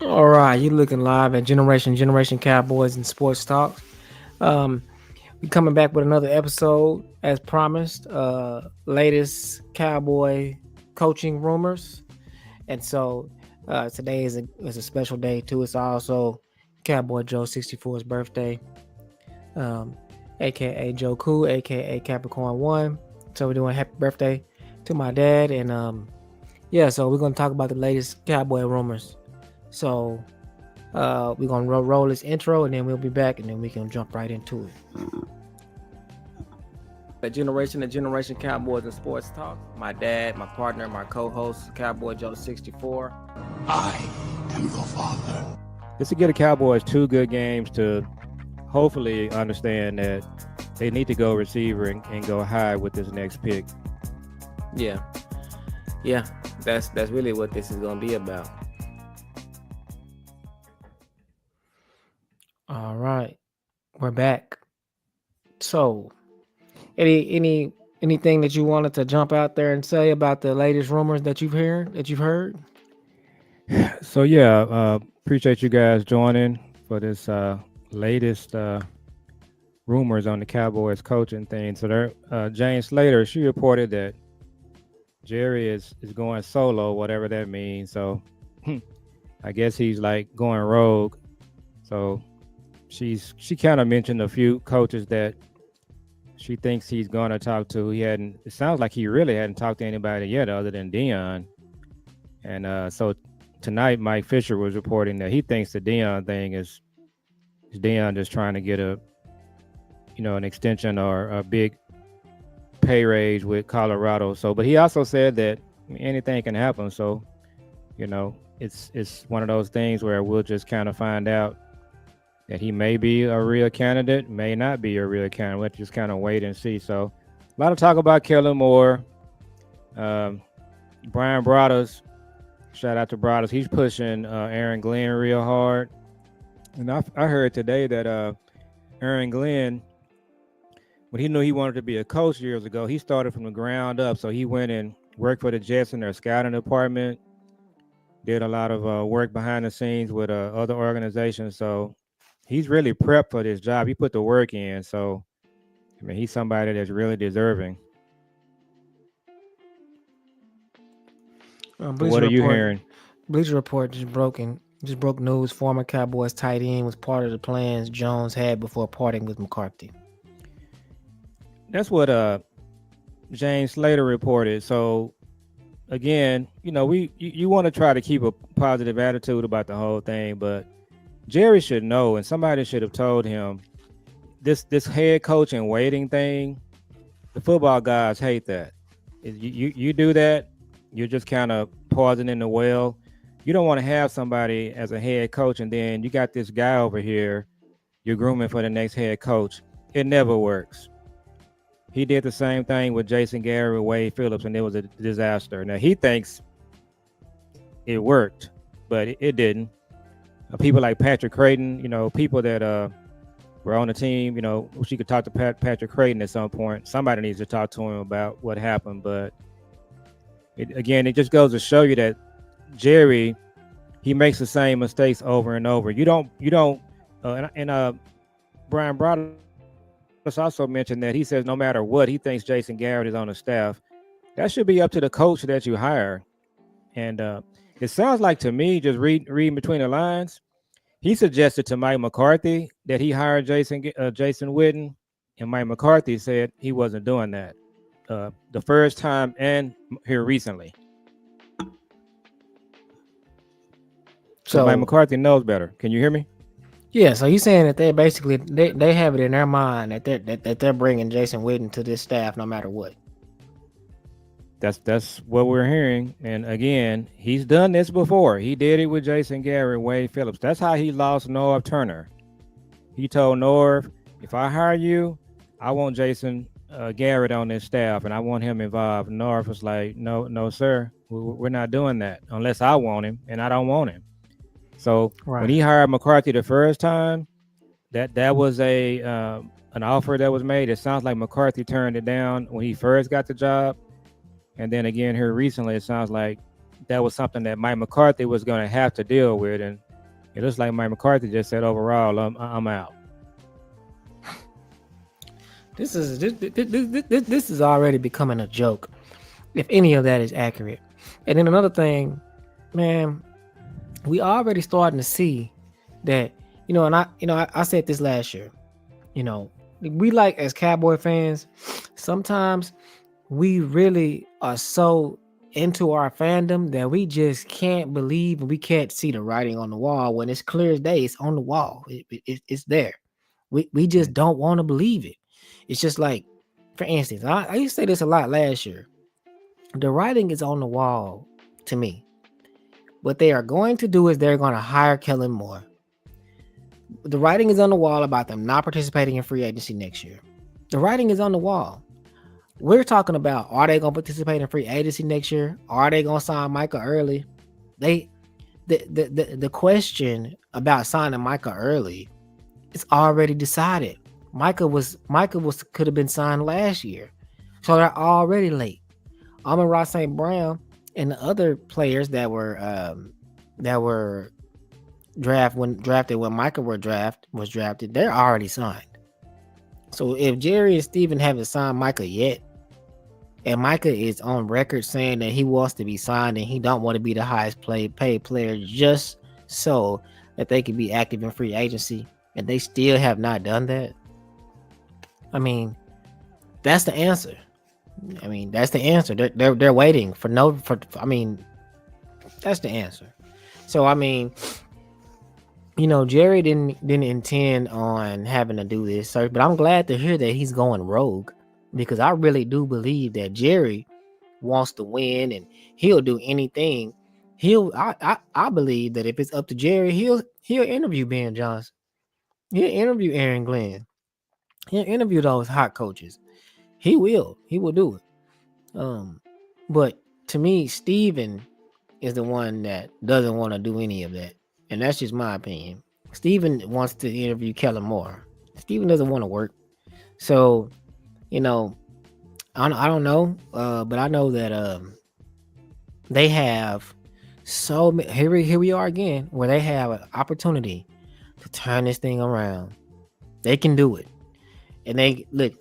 All right, you looking live at Generation Cowboys and Sports Talks. Um, we coming back with another episode as promised. Latest Cowboy coaching rumors, and so today is a special day too. It's also Cowboy Joe 64's birthday, um, aka Joe Cool, aka Capricorn One. So we're doing happy birthday to my dad, and yeah, so we're gonna talk about the latest Cowboy rumors. So we're gonna roll this intro, and then we'll be back, and then we can jump right into it. The Generation Cowboys and Sports Talk. My dad, my partner, my co-host, Cowboy Joe 64. I am your father. Just to get the Cowboys 2 good games to hopefully understand that they need to go receiver and go high with this next pick. Yeah, that's really what this is gonna be about. All right, we're back. So, anything that you wanted to jump out there and say about the latest rumors that you've heard? So yeah, appreciate you guys joining for this latest rumors on the Cowboys coaching thing. So there, Jane Slater, she reported that Jerry is going solo, whatever that means. So I guess he's like going rogue. So she kind of mentioned a few coaches that she thinks he's going to talk to. It sounds like he really hadn't talked to anybody yet other than Dion. And so tonight, Mike Fisher was reporting that he thinks the Dion thing is Dion just trying to get an extension or a big pay raise with Colorado. So, but he also said that anything can happen. So, it's one of those things where we'll just kind of find out that he may be a real candidate, may not be a real candidate. Let's just kind of wait and see. So, a lot of talk about Kellen Moore, Brian Broaddus. Shout out to Broaddus. He's pushing Aaron Glenn real hard. And I heard today that Aaron Glenn, when he knew he wanted to be a coach years ago, he started from the ground up. So he went and worked for the Jets in their scouting department, did a lot of work behind the scenes with other organizations. So he's really prepped for this job. He put the work in. So, I mean, he's somebody that's really deserving. What are you hearing? Bleacher Report just broke news. Former Cowboys tight end was part of the plans Jones had before parting with McCarthy. That's what James Slater reported. So again, you want to try to keep a positive attitude about the whole thing, but Jerry should know, and somebody should have told him this head coach and waiting thing. The football guys hate that. You do that, you're just kind of pausing in the well. You don't want to have somebody as a head coach, and then you got this guy over here you're grooming for the next head coach. It never works. He did the same thing with Jason Garrett, Wade Phillips, and it was a disaster. Now, he thinks it worked, but it didn't. People like Patrick Creighton, people that were on the team, she could talk to Patrick Creighton at some point. Somebody needs to talk to him about what happened. But it just goes to show you that Jerry, he makes the same mistakes over and over. Brian Broaddus also mentioned that he says no matter what, he thinks Jason Garrett is on the staff. That should be up to the coach that you hire. And it sounds like to me, just reading between the lines, he suggested to Mike McCarthy that he hired Jason Witten, and Mike McCarthy said he wasn't doing that the first time and here recently. So Mike McCarthy knows better. Can you hear me? Yeah, so he's saying that they basically they have it in their mind that they're bringing Jason Witten to this staff no matter what. That's what we're hearing. And again, he's done this before. He did it with Jason Garrett, Wade Phillips. That's how he lost Norv Turner. He told Norv, if I hire you, I want Jason Garrett on this staff and I want him involved. Norv was like, no, sir. We're not doing that unless I want him, and I don't want him. So When he hired McCarthy the first time, that was an offer that was made. It sounds like McCarthy turned it down when he first got the job. And then again, here recently, it sounds like that was something that Mike McCarthy was going to have to deal with. And It looks like Mike McCarthy just said overall, I'm out. This is already becoming a joke, if any of that is accurate. And then another thing, man, we already starting to see that, I said this last year, we like as Cowboy fans, sometimes we really are so into our fandom that we just can't believe and we can't see the writing on the wall when it's clear as day. It's on the wall. It's there. We just don't want to believe it. It's just like, for instance, I used to say this a lot last year. The writing is on the wall to me. What they are going to do is they're going to hire Kellen Moore. The writing is on the wall about them not participating in free agency next year. The writing is on the wall. We're talking about, are they going to participate in free agency next year? Are they going to sign Micah early? The question about signing Micah early is already decided. Micah could have been signed last year, so they're already late. Amon-Ra St. Brown and the other players that were drafted when Micah was drafted, they're already signed. So if Jerry and Steven haven't signed Micah yet, and Micah is on record saying that he wants to be signed and he don't want to be the highest paid player just so that they can be active in free agency, and they still have not done that, I mean, that's the answer. That's the answer. They're waiting for that's the answer. So Jerry didn't intend on having to do this search, but I'm glad to hear that he's going rogue, because I really do believe that Jerry wants to win and he'll do anything. I believe that if it's up to Jerry, he'll interview Ben Johnson. He'll interview Aaron Glenn. He'll interview those hot coaches. He will do it. But to me, Steven is the one that doesn't want to do any of that. And that's just my opinion. Steven wants to interview Kellen Moore. Steven doesn't want to work. So, I don't know. But I know that they have so many, here we are again, where they have an opportunity to turn this thing around. They can do it. And they look.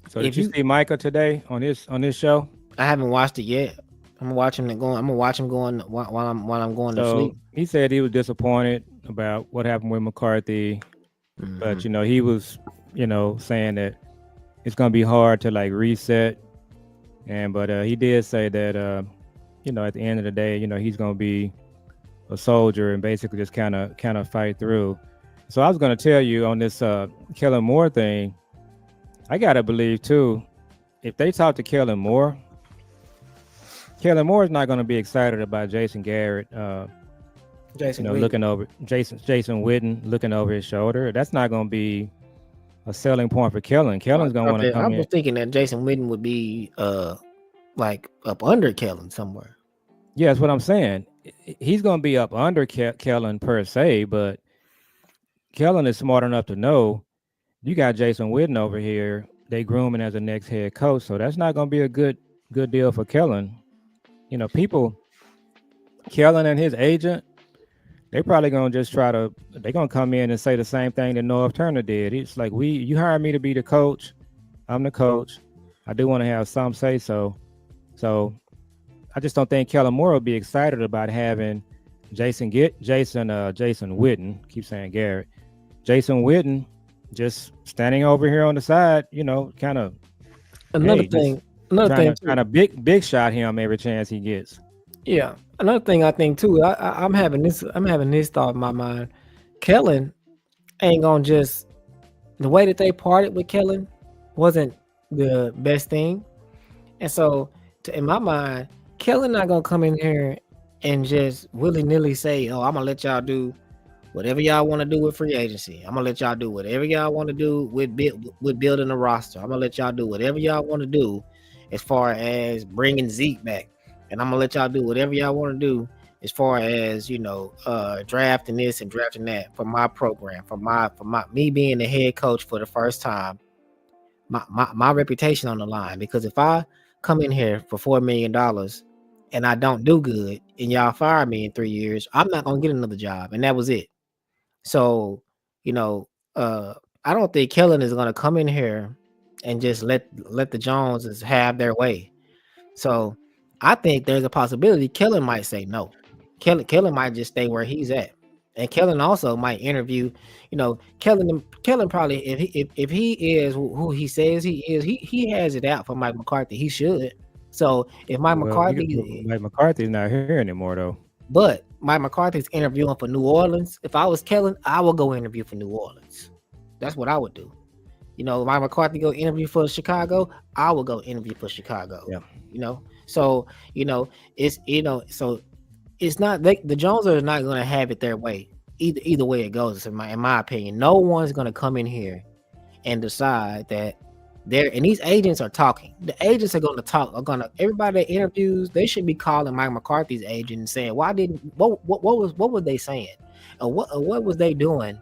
So did you see Micah today on this show? I haven't watched it yet. I'm gonna watch him going while I'm going to sleep. He said he was disappointed about what happened with McCarthy, but he was saying that it's gonna be hard to like reset, but he did say that at the end of the day, he's gonna be a soldier and basically just kind of fight through. So I was gonna tell you on this Kellen Moore thing, I gotta believe too, if they talk to Kellen Moore is not gonna be excited about Jason Garrett. Looking over Jason Witten looking over his shoulder. That's not gonna be a selling point for Kellen. Kellen's gonna want to come in. I was thinking that Jason Witten would be like up under Kellen somewhere. Yeah, that's what I'm saying. He's gonna be up under Kellen per se, but Kellen is smart enough to know you got Jason Witten over here. They grooming as a next head coach, so that's not gonna be a good deal for Kellen. Kellen and his agent, they probably gonna just they're gonna come in and say the same thing that North Turner did. It's like, you hired me to be the coach. I'm the coach. I do want to have some say so. So I just don't think Kellen Moore will be excited about having Jason Witten, keep saying Garrett, Jason Witten just standing over here on the side, kind of kind of big shot him every chance he gets. Yeah. Another thing I think too, I'm having this thought in my mind. Kellen ain't gonna just, the way that they parted with Kellen wasn't the best thing. And so in my mind, Kellen not gonna come in here and just willy-nilly say, oh, I'm gonna let y'all do whatever y'all want to do with free agency. I'm gonna let y'all do whatever y'all want to do with building a roster. I'm gonna let y'all do whatever y'all want to do as far as bringing Zeke back. And I'm gonna let y'all do whatever y'all want to do as far as drafting this and drafting that for my program, for me being the head coach for the first time, my reputation on the line. Because if I come in here for $4 million and I don't do good, and y'all fire me in 3 years, I'm not gonna get another job, and that was it. So, you know, I don't think Kellen is gonna come in here and just let the Joneses have their way. So I think there's a possibility Kellen might say no. Kellen might just stay where he's at. And Kellen also might interview, Kellen probably if he is who he says he is, he has it out for Mike McCarthy. He should. So if Mike McCarthy, Mike McCarthy's not here anymore though. but Mike McCarthy's interviewing for New Orleans. If I was Kellen, I would go interview for New Orleans. That's what I would do. Mike McCarthy go interview for Chicago, I will go interview for Chicago. Yeah. So so it's not the Joneses are not going to have it their way. Either way it goes, in my opinion, no one's going to come in here and decide that and these agents are talking. The agents are going to talk. Everybody that interviews, they should be calling Mike McCarthy's agent and saying, why didn't what were they saying, what was they doing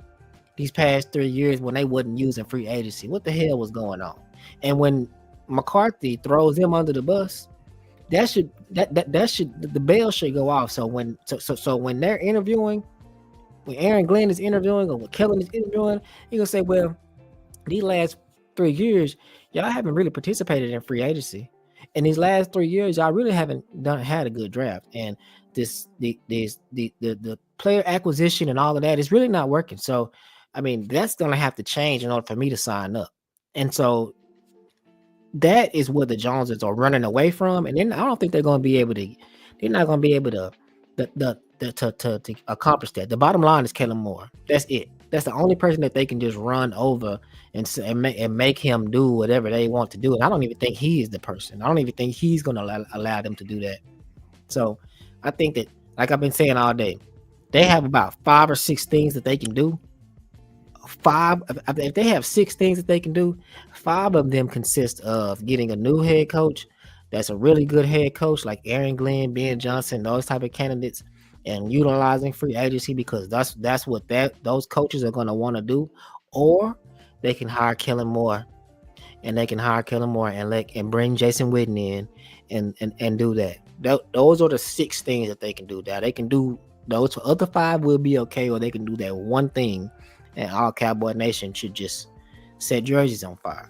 these past 3 years when they wasn't using free agency? What the hell was going on? And when McCarthy throws them under the bus, the bell should go off. So when they're interviewing, when Aaron Glenn is interviewing or when Kellen is interviewing, you're gonna say, well, these last 3 years, y'all haven't really participated in free agency. In these last 3 years, y'all really haven't had a good draft. And the player acquisition and all of that is really not working. So I mean, that's gonna have to change in order for me to sign up. And so that is what the Joneses are running away from. And then I don't think they're not gonna be able to accomplish that. The bottom line is Kellen Moore. That's it. That's the only person that they can just run over and make him do whatever they want to do. And I don't even think he is the person. I don't even think he's going to allow them to do that. So I think that, like I've been saying all day, they have about 5 or 6 things that they can do. If they have 6 things that they can do, 5 of them consist of getting a new head coach that's a really good head coach like Aaron Glenn, Ben Johnson, those type of candidates, and utilizing free agency, because that's what those coaches are going to want to do. Or they can hire Kellen Moore, and and bring Jason Witten in and do that. Those are the 6 things that they can do. That they can do those other 5 will be okay, or they can do that one thing, and all Cowboy Nation should just set jerseys on fire.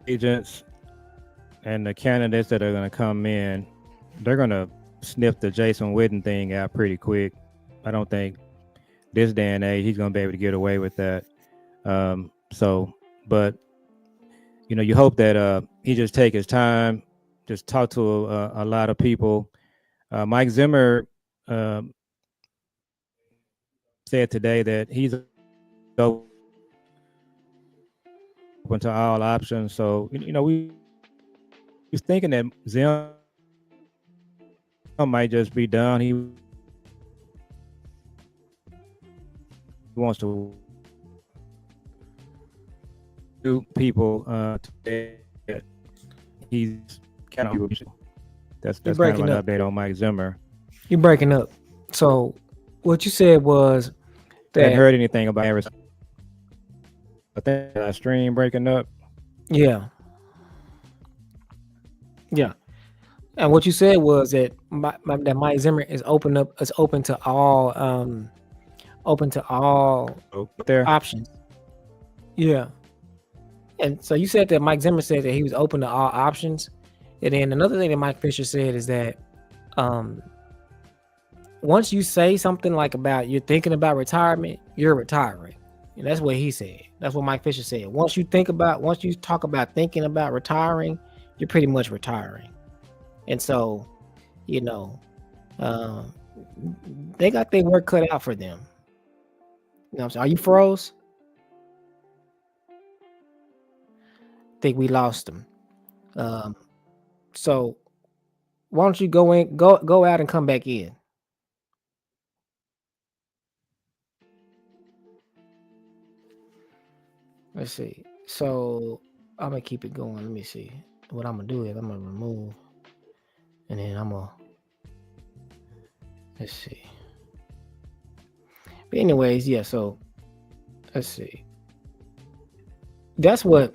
Agents and the candidates that are going to come in, they're going to sniff the Jason Witten thing out pretty quick. I don't think this day and age he's going to be able to get away with that. But you hope that he just take his time, just talk to a lot of people. Mike Zimmer said today that he's open to all options. So we was thinking that Zim might just be done. He wants to do people he's kind of that's kind of an update on Mike Zimmer. You're breaking up. So what you said was that I hadn't heard anything about Arizona. I think that stream breaking up. Yeah. And what you said was that that Mike Zimmer is open to all options. Yeah. And so you said that Mike Zimmer said that he was open to all options. And then another thing that Mike Fisher said is that once you say something like about you're thinking about retirement, you're retiring. And that's what he said. That's what Mike Fisher said. Once you talk about thinking about retiring, you're pretty much retiring. And so, they got their work cut out for them. You know what I'm saying? Are you froze? I think we lost him. So why don't you go out and come back in? Let's see. So I'm gonna keep it going. Let me see. What I'm gonna do is I'm gonna remove, and then let's see. But anyways, yeah. So let's see. That's what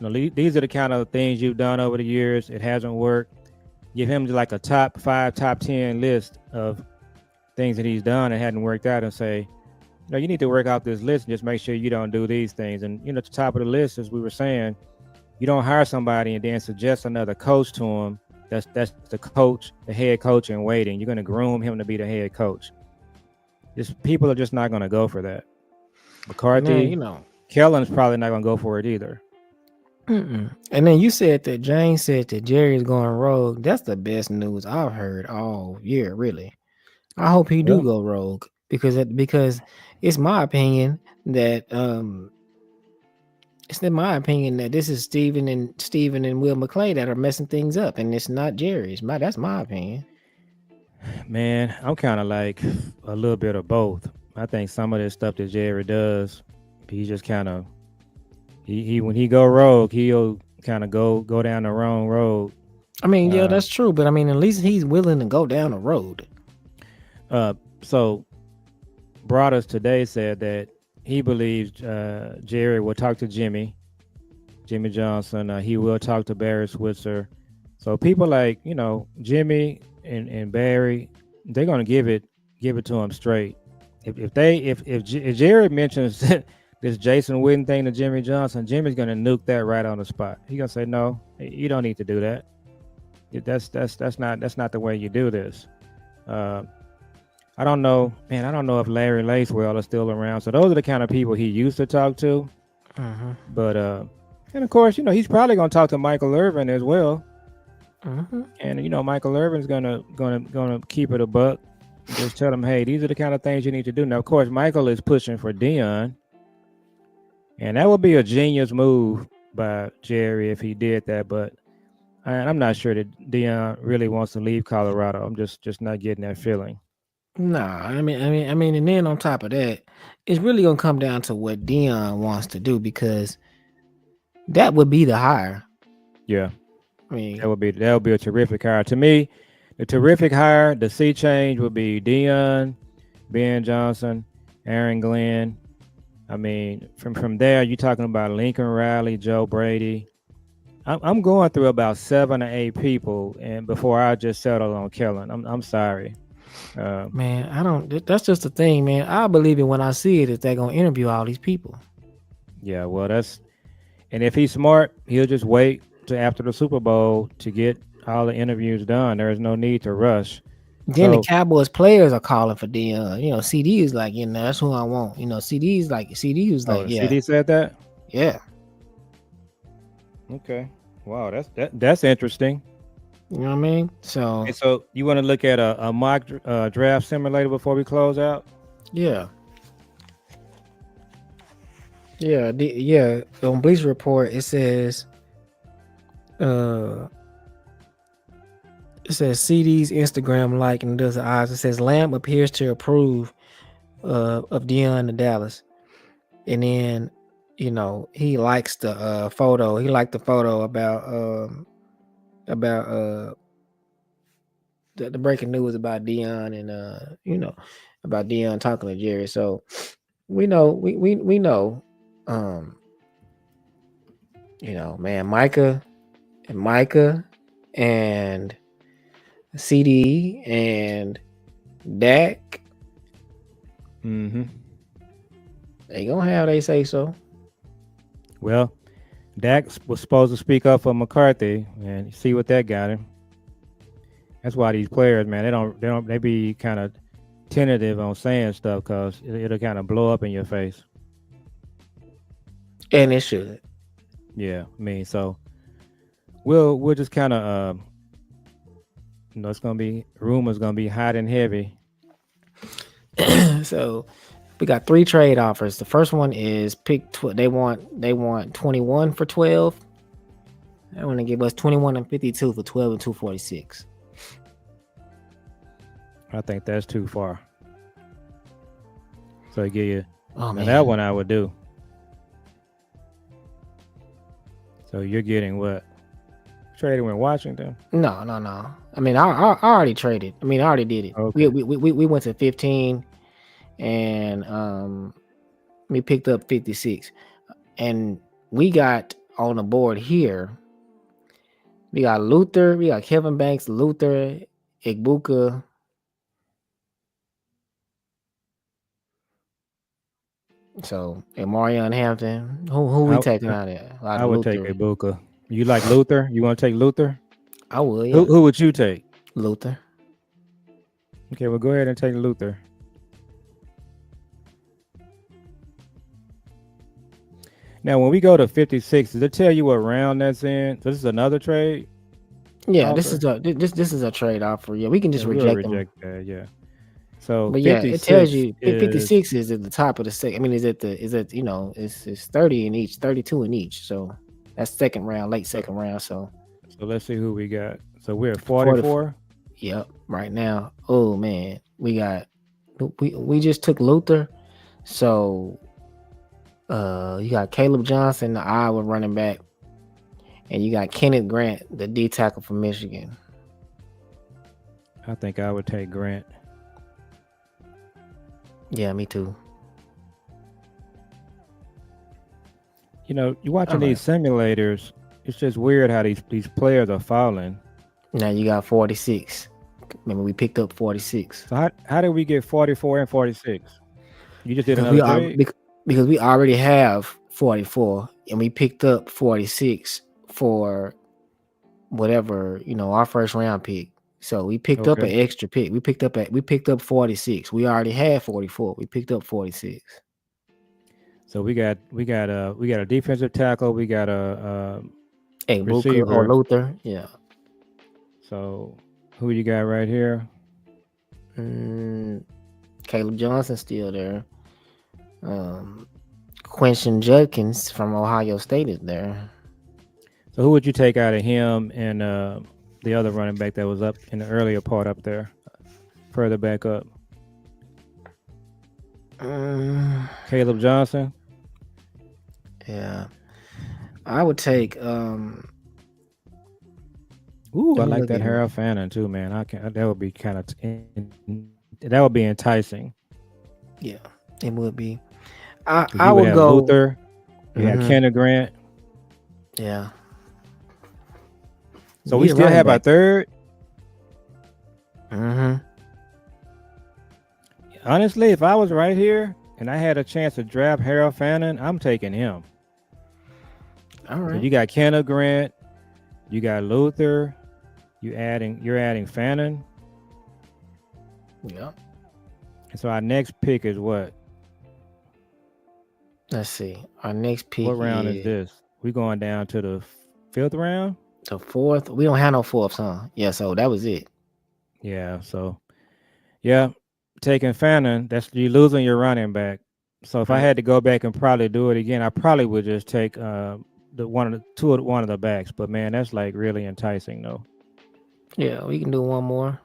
these are the kind of things you've done over the years. It hasn't worked. Give him like a top 5, top 10 list of things that he's done and hadn't worked out, and say, you need to work out this list and just make sure you don't do these things. And at the top of the list, as we were saying, you don't hire somebody and then suggest another coach to him. That's the coach, the head coach in waiting. You're going to groom him to be the head coach. People are just not going to go for that. McCarthy, Man, Kellen's probably not going to go for it either. And then you said that James said that Jerry's going rogue. That's the best news I've heard all year, really. I hope he do Well, go rogue because it's my opinion that it's in my opinion that this is Steven and Will McClay that are messing things up, and it's not Jerry's. That's my opinion. man, I'm kind of like a little bit of both. I think some of this stuff that Jerry does, he just kind of he when he go rogue, he'll kind of go down the wrong road. I mean, yeah, that's true, but I mean, at least he's willing to go down the road. So Broadus today said that he believes Jerry will talk to Jimmy Johnson. He will talk to Barry Switzer. So people like Jimmy and Barry, they're gonna give it to him straight. If Jerry mentions this Jason Witten thing to Jimmy Johnson, Jimmy's gonna nuke that right on the spot. He's gonna say, no, you don't need to do that. That's not the way you do this. I don't know, man. I don't know if Larry Lacewell is still around. So those are the kind of people he used to talk to. Mm-hmm. But and of course, he's probably gonna talk to Michael Irvin as well. Mm-hmm. And Michael Irvin's gonna keep it a buck. Just tell him, hey, these are the kind of things you need to do. Now, of course, Michael is pushing for Deion, and that would be a genius move by Jerry if he did that. But I'm not sure that Deion really wants to leave Colorado. I'm just not getting that feeling. Nah, I mean, and then on top of that, it's really gonna come down to what Deion wants to do because that would be the hire. Yeah, I mean, that would be a terrific hire. To me, the terrific hire, the sea change would be Deion, Ben Johnson, Aaron Glenn. I mean, from there, you're talking about Lincoln Riley, Joe Brady. I'm going through about 7 or 8 people, and before I just settle on Kellen. I'm sorry. Man, I don't. That's just the thing, man. I believe it when I see it that they're gonna interview all these people. Yeah, well, and if he's smart, he'll just wait to after the Super Bowl to get all the interviews done. There is no need to rush. Then the Cowboys players are calling for Deion. CD is like, that's who I want. CD was like, yeah. CD said that. Yeah. Okay. Wow, that's interesting. You know what I mean? So you want to look at a mock draft simulator before we close out? Yeah. Yeah. On Bleacher Report, it says CD's Instagram like and does the eyes. It says Lamb appears to approve of Deion to Dallas, and then he likes the photo. He liked the photo about the breaking news about Deion and about Deion talking to Jerry. So we know man, Micah and CD and Dak. Mm-hmm. They gonna have they say so. Well, Dak was supposed to speak up for McCarthy, and see what that got him. That's why these players, man, they be kind of tentative on saying stuff because it'll kind of blow up in your face. And it should. Yeah, I mean, so we'll just kind of it's gonna be rumors gonna be hot and heavy. So we got 3 trade offers. The first one is they want 21 for 12. They want to give us 21 and 52 for 12 and 246. I think that's too far. So I give you that one I would do. So you're getting what? Traded with Washington? No. I mean, I already traded. I mean, I already did it. Okay. We went to 15, and we picked up 56, and we got on the board here, we got Luther, we got Kevin Banks, Luther, Igbuka. So and Marion Hampton. Who we I taking out there? Out I of would take Luther. Ibuka. You like Luther? You want to take Luther? I would, Who yeah. who would you take? Luther. Okay, well go ahead and take Luther. Now when we go to 56, does it tell you what round that's in? So this is another trade Yeah, offer. this is a trade offer. Yeah, we can just Yeah, we'll reject them. reject that. Yeah. So But yeah, it tells 56 you 56 is is at the top of the second. I mean, it's 30 in each, 32 in each. So that's second round, late so, second round. So so let's see who we got. So we're at 40. 44. Yep, right now. Oh man, we just took Luther. So you got Caleb Johnson, the Iowa running back, and you got Kenneth Grant, the D tackle from Michigan. I think I would take Grant. Yeah, me too. You know, you All watching right. these simulators, it's just weird how these players are falling. Now you got 46. Remember, we picked up 46 So how did we get 44 and 46? You just did because another trade? because we already have 44 and we picked up 46 for whatever our first round pick. So we picked up an Okay. extra pick. We picked up 46. We already had 44. We picked up 46. So we got a defensive tackle, we got a Hey, Buka or receiver. Luther, yeah. So who you got right here? Caleb Johnson still there. Quentin Judkins from Ohio State is there. So who would you take out of him and the other running back that was up in the earlier part up there, further back up? Caleb Johnson. Yeah, I would take. Ooh, I Let me like look that at him. Harold Fannin too, man. That would be kind of that would be enticing. Yeah, it would be. I 'Cause I you would would have go. Luther, you have Mhm, Kenneth Grant. yeah, So we need a still running have our back. third. Mm-hmm. Honestly, if I was right here and I had a chance to draft Harold Fannin, I'm taking him. All So right. you got Kenneth Grant, you got Luther, you're adding Fannin. Yeah. And so our next pick is what? Let's see. Our next pick What round is is this? We going down to the fifth round? the fourth. We don't have no fourths, huh? Yeah. So that was it. Yeah. So yeah, taking Fannin, that's you losing your running back. So if I Mm, had to go back and probably do it again, I probably would just take one of the backs. But man, that's like really enticing though. Yeah, we can do one more.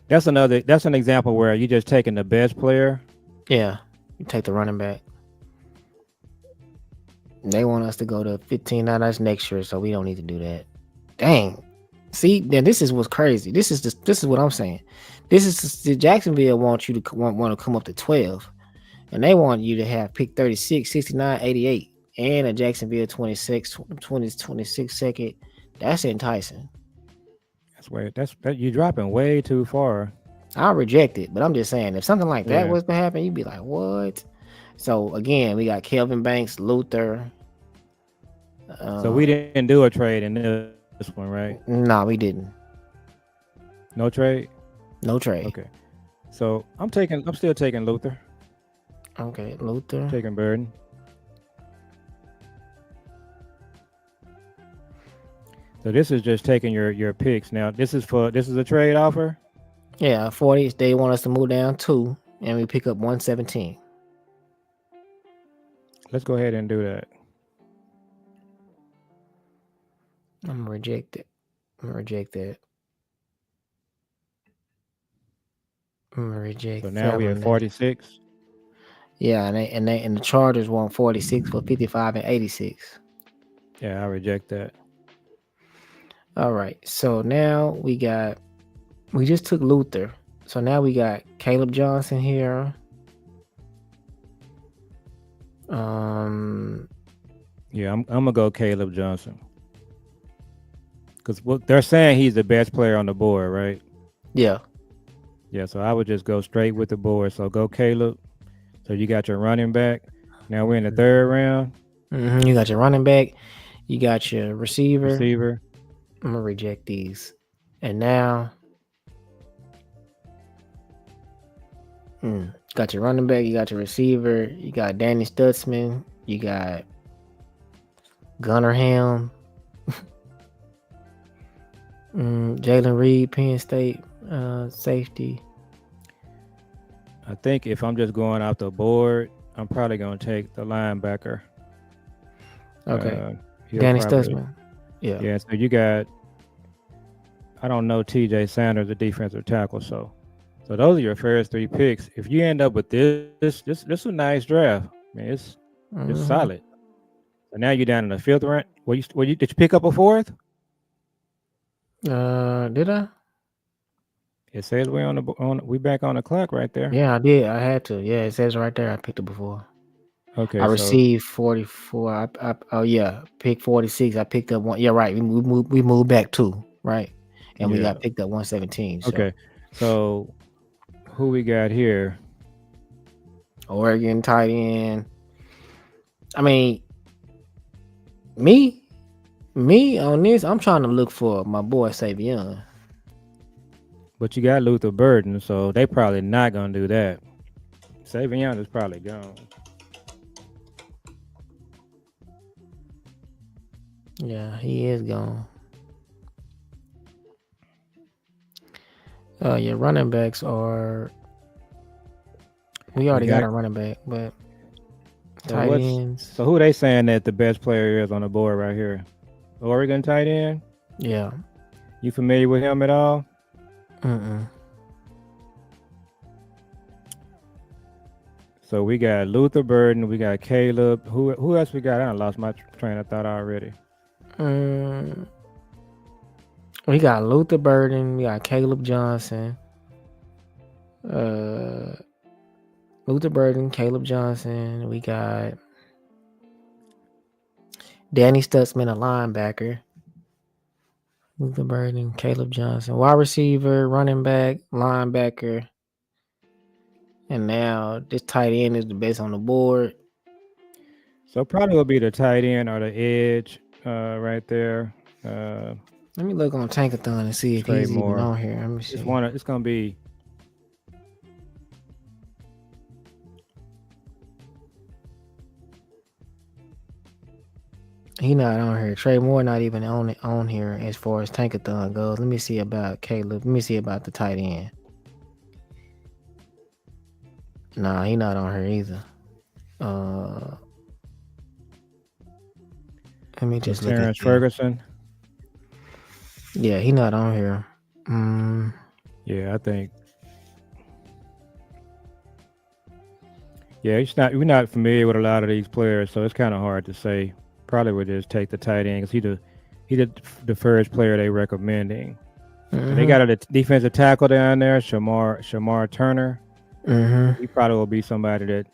That's an example where you just taking the best player. Yeah, you take the running back. They want us to go to 15. Now that's next year, so we don't need to do that. Dang. See, then this is what's crazy. This is what I'm saying. This is the Jacksonville wants you to want to come up to 12, and they want you to have pick 36, 69, 88, and a Jacksonville 26 second. That's enticing. That you're dropping way too far. I'll reject it, but I'm just saying if something like that Yeah. was to happen, you'd be like, what? So again, we got Kelvin Banks, Luther. So we didn't do a trade in this one, right? No, we didn't. No trade. No trade. Okay. So I'm still taking Luther, Okay, Luther. taking Burden. So this is just taking your picks. Now this is a trade offer. Yeah, 40. They want us to move down 2, and we pick up 117. Let's go ahead and do that. I'm gonna reject it. I'm gonna reject that. I'm gonna reject So now that we one. at 46. Yeah, and the Chargers want 46 for 55 and 86. Yeah, I reject that. All right. So now we just took Luther. So now we got Caleb Johnson here. Um, Yeah, I'm gonna go Caleb Johnson because what they're saying he's the best player on the board, right? yeah. Yeah, so I would just go straight with the board. So go Caleb. So you got your running back. Now we're in the third round. You got your running back. You got your receiver. Receiver. I'm gonna reject these. And now, got your running back. You got your receiver. You got Danny Stutzman. You got Gunnar Ham. Jalen Reed, Penn State safety. I think if I'm just going off the board, I'm probably gonna take the linebacker. Okay, He'll Danny probably Stutzman. Yeah. yeah. So you got I don't know T.J. Sanders, the defensive tackle. So those are your first three picks. If you end up with this is a nice draft. I mean, it's Mm-hmm. solid. So now you're down in the fifth round. Did you pick up a fourth? Did I? It says we're we back on the clock right there. Yeah, I did. I had to. Yeah, it says right there. I picked it before. I Okay, so received 44. Oh yeah, pick 46. I picked up one. Yeah, right. We moved back two, right? And we yeah. got picked up 117. So Okay, so who we got here? Oregon tight end. I mean, me on this, I'm trying to look for my boy Savion. But you got Luther Burden, so they probably not gonna do that. Savion is probably gone. Yeah, he is gone. Yeah, running backs are. We We already got got a running back, but so tight what's ends. so who they saying that the best player is on the board right here? Oregon tight end. Yeah. You familiar with him at all? Mm-mm. So we got Luther Burden, we got Caleb. Who else we got? I lost my train of thought already. Mm, we got Luther Burden. We got Caleb Johnson. Uh, Luther Burden, Caleb Johnson. We got Danny Stutzman, a linebacker. Luther Burden, Caleb Johnson, wide receiver, running back, linebacker. And now this tight end is the best on the board. So probably will be the tight end or the edge right there. Let me look on Tankathon and see if Trey he's even Moore. on here. Let me It's see. it's gonna be He not on here. Trey Moore not even on here as far as Tankathon goes. Let me see about Caleb. Let me see about the tight end. Nah, he not on here either. Let me so just look at Terrence this. Ferguson. Yeah, he not on here. Yeah, I think. Yeah, we're not familiar with a lot of these players, so it's kind of hard to say. Probably would just take the tight end because he the first player they recommending. And they got a defensive tackle down there, Shamar Turner. He probably will be somebody that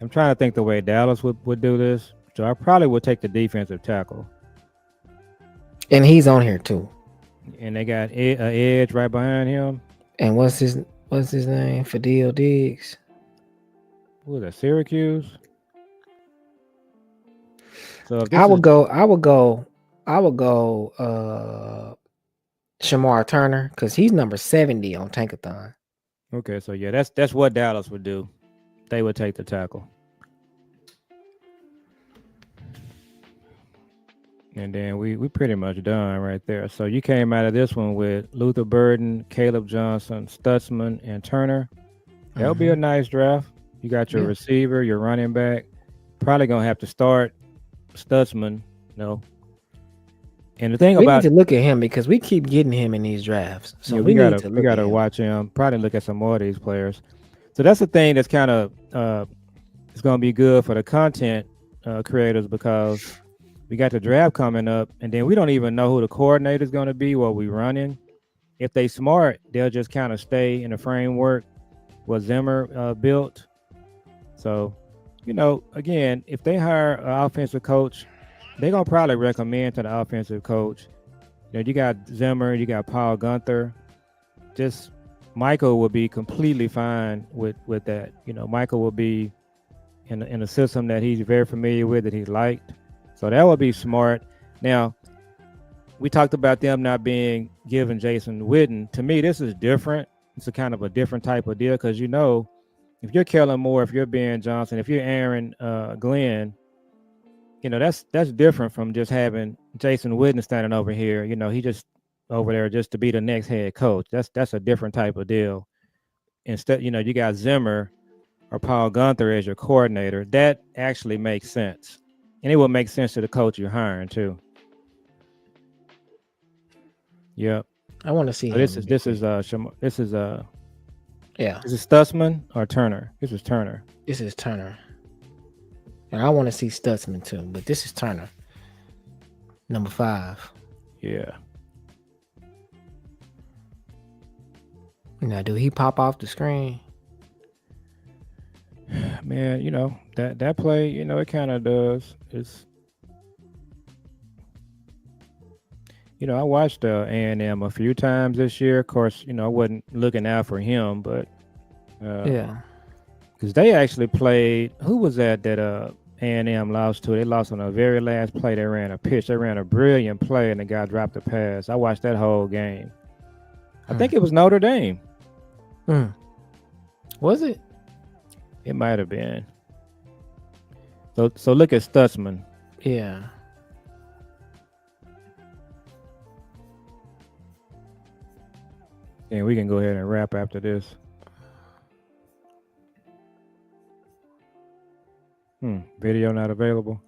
I'm trying to think the way Dallas would do this. So I probably would take the defensive tackle. And he's on here too. And they got an edge right behind him. And what's his name? Fadil Diggs. Who was that? Syracuse. So if I would go. Shamar Turner because he's number 70 on Tankathon. Okay, so yeah, that's what Dallas would do. They would take the tackle. And then we pretty much done right there. So you came out of this one with Luther Burden, Caleb Johnson, Stutzman, and Turner. That'll be a nice draft. You got your receiver, your running back. Probably gonna have to start Stutzman, no. And the thing we about need to look at him because we keep getting him in these drafts. So yeah, we need to we look at gotta him. watch him. Probably look at some more of these players. So that's the thing that's kind of it's gonna be good for the content creators because we got the draft coming up, and then we don't even know who the coordinator is gonna be while we running. If they smart, they'll just kind of stay in the framework what Zimmer built. So again, if they hire an offensive coach, they're gonna probably recommend to the offensive coach. You got Zimmer, you got Paul Gunther. Just Michael will be completely fine with that. Michael will be in a system that he's very familiar with, that he liked. So that would be smart. Now, we talked about them not being given Jason Witten. To me, this is different. It's a kind of a different type of deal because if you're Kellen Moore, if you're Ben Johnson, if you're Aaron Glenn, that's different from just having Jason Witten standing over here. He just over there just to be the next head coach. That's a different type of deal. Instead, you got Zimmer or Paul Gunther as your coordinator. That actually makes sense, and it will make sense to the coach you're hiring too. Yep. I want to see. So this is yeah. Is it Stutzman or Turner? This is Turner. This is Turner. And I want to see Stutzman too, but this is Turner. Number 5. Yeah. Now, do he pop off the screen? Man, that play, it kind of does. It's I watched A&M a few times this year. Of course, I wasn't looking out for him, but yeah, because they actually played. Who was that A&M lost to? They lost on the very last play. They ran a pitch. They ran a brilliant play, and the guy dropped the pass. I watched that whole game. I think it was Notre Dame. Was it? It might have been. So look at Stutzman. Yeah. And we can go ahead and wrap after this. Video not available.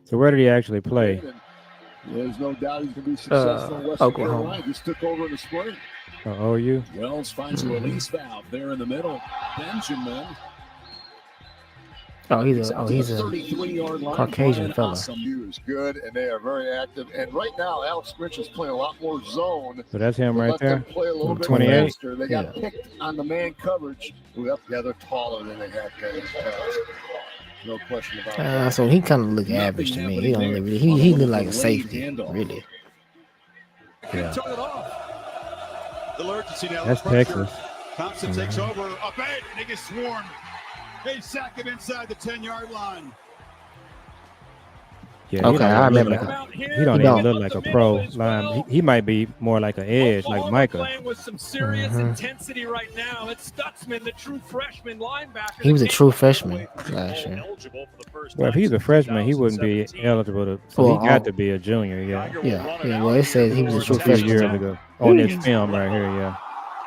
So where did he actually play? There's no doubt he's going to be successful in Western Oklahoma. Carolina. Just took over in the spring. OU? Wells finds a release valve there in the middle. Benjamin. He's a 33-yard line. Caucasian fella. He was good, and they are very active. And right now, Alex Grinch is playing a lot more zone. So that's him right Let there. them play a little bit 28. faster. They got picked on the man coverage. Yeah, they're taller than they have been in the past. No question about that. So he kind of look average to me. He don't look really. He look like a safety, really. Yeah. Turn it off. The emergency now. That's Texas. Thompson takes over. Up eight, and he gets swarmed. They sack him inside the 10-yard line. Yeah, Okay, I remember. He don't even look like a pro line. He might be more like an edge, like Micah. Playing with some serious intensity right now. It's Stutzman, the true freshman linebacker. He was a true freshman last year. Well, if he's a freshman, he wouldn't be eligible to. So he got to be a junior. Yeah. Well, it says he was a true A few freshman years ago on this film right here. Yeah.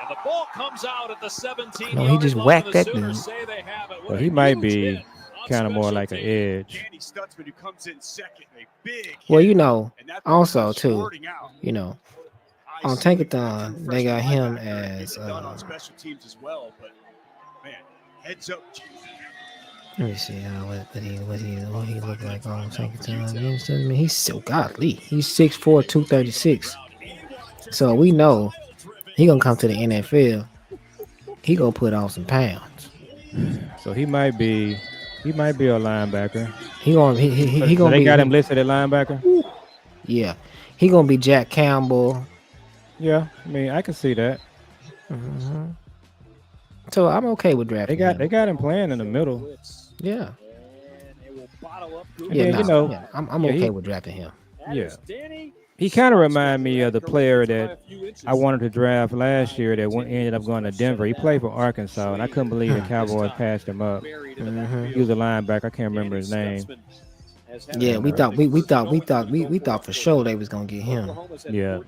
And the ball comes out at the 17. No, he just whacked that dude. Well, he might be kind of more like an edge. Stutzman, who comes in second, a big Well, also too, on Tankathon they got him as. on special teams as well, but man, heads up. Let me see what he look like on Tankathon. He's so godly. He's 6'4", 236. So we know he gonna come to the NFL. He gonna put on some pounds. So he might be a linebacker. He gonna So they got him listed at linebacker. Yeah, he gonna be Jack Campbell. Yeah, I mean I can see that. So I'm okay with drafting. They got him playing in the middle. Yeah. Yeah, I'm okay with drafting him. Yeah. He kind of reminded me of the player that I wanted to draft last year that ended up going to Denver. He played for Arkansas, and I couldn't believe the Cowboys passed him up. He was a linebacker. I can't remember his name. Yeah, we thought for sure they was gonna get him. Yeah.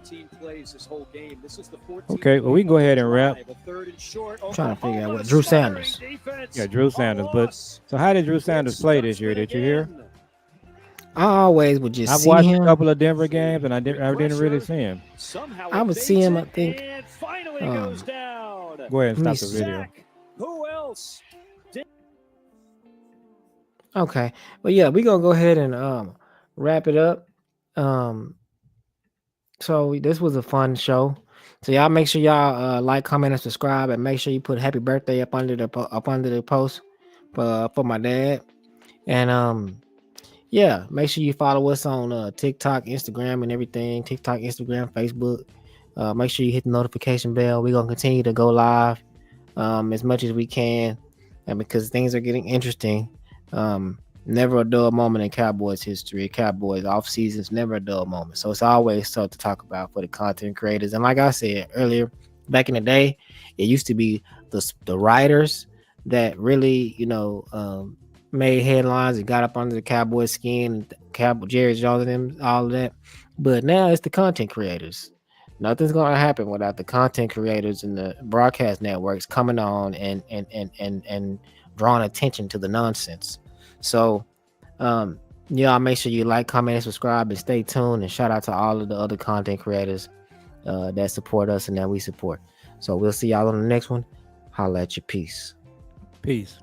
Okay, well we can go ahead and wrap. I'm trying to figure out what Drew Sanders. Yeah, Drew Sanders. But so how did Drew Sanders play this year? Did you hear? I always would just I've see watched him. a couple of Denver games, and I didn't really see him. I would see him. I think. Go ahead and stop the video. Who else? Okay, but yeah, we're gonna go ahead and wrap it up. Um, so this was a fun show. So y'all make sure y'all like, comment, and subscribe, and make sure you put happy birthday up under the post for my dad. And yeah, make sure you follow us on TikTok, Instagram, and everything. TikTok, Instagram, Facebook. Make sure you hit the notification bell. We're gonna continue to go live as much as we can, and because things are getting interesting. Never a dull moment in Cowboys history. Cowboys off seasons, never a dull moment. So it's always stuff to talk about for the content creators. And like I said earlier, back in the day, it used to be the writers that really, made headlines and got up under the Cowboys skin, Jerry Jones and them, all of that. But now it's the content creators. Nothing's gonna happen without the content creators and the broadcast networks coming on and drawing attention to the nonsense. So, yeah, make sure you like, comment, and subscribe, and stay tuned. And shout out to all of the other content creators that support us and that we support. So we'll see y'all on the next one. Holla at your peace. Peace.